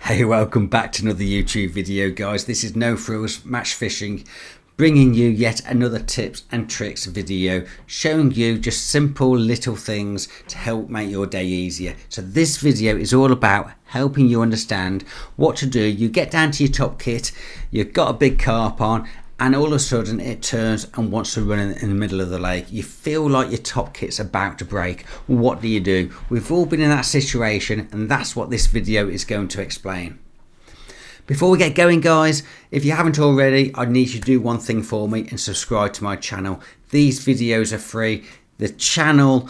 Hey, welcome back to another YouTube video, guys. This is No Frills Match Fishing, bringing you yet another tips and tricks video, showing you just simple little things to help make your day easier. So this video is all about helping you understand what to do. You get down to your top kit, you've got a big carp on, and all of a sudden it turns and wants to run in the middle of the lake. You feel like your top kit's about to break. What do? We've all been in that situation, and that's what this video is going to explain. Before we get going, guys, if you haven't already, I need you to do one thing for me and subscribe to my channel. These videos are free. The channel,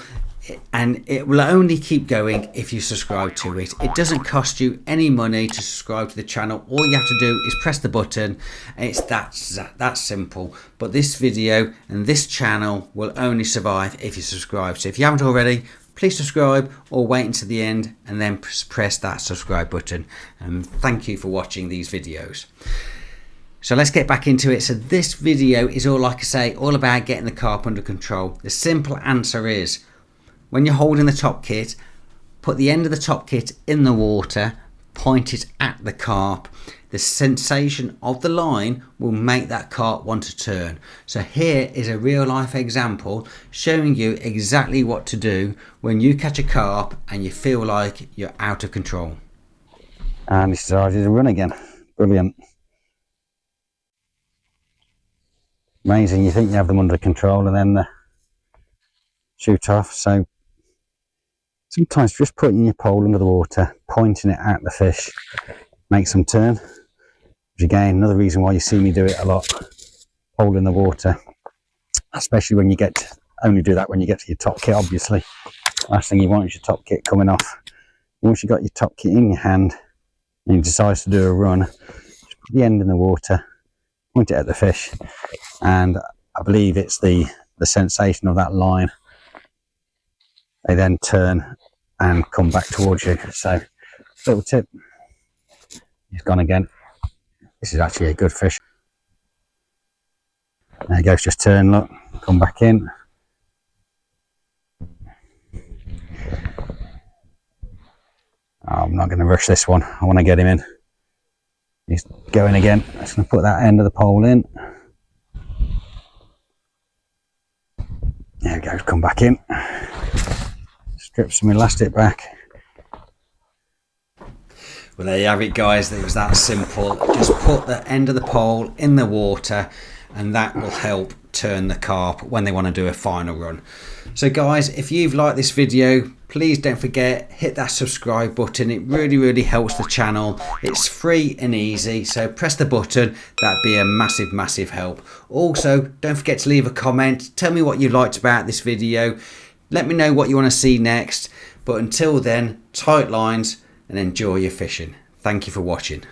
and it will only keep going if you subscribe to it. It doesn't cost you any money to subscribe to the channel. All you have to do is press the button. It's that simple. But this video and this channel will only survive if you subscribe. So if you haven't already, please subscribe or wait until the end and then press that subscribe button. And thank you for watching these videos. So let's get back into it. So this video is all, like I say, all about getting the carp under control. The simple answer is, when you're holding the top kit, put the end of the top kit in the water, point it at the carp. The sensation of the line will make that carp want to turn. So here is a real life example showing you exactly what to do when you catch a carp and you feel like you're out of control. And this is started to run again. Brilliant. Amazing, you think you have them under control and then shoot off. So sometimes just putting your pole under the water, pointing it at the fish, makes them turn. Which again, another reason why you see me do it a lot, pole in the water, especially when you only do that when you get to your top kit, obviously. Last thing you want is your top kit coming off. Once you've got your top kit in your hand and you decide to do a run, just put the end in the water, point it at the fish, and I believe it's the sensation of that line. They then turn and come back towards you. So, little tip. He's gone again. This is actually a good fish. There he goes, just turn, look, come back in. I'm not going to rush this one. I want to get him in. He's going again. I'm just going to put that end of the pole in. There he goes, come back in. Strip some elastic back. Well, there you have it, guys. It was that simple. Just put the end of the pole in the water and that will help turn the carp when they want to do a final run. So guys, if you've liked this video, please don't forget, hit that subscribe button. It really helps the channel. It's free and easy, so press the button. That'd be a massive help. Also, don't forget to leave a comment. Tell me what you liked about this video. Let me know what you want to see next. But until then, tight lines and enjoy your fishing. Thank you for watching.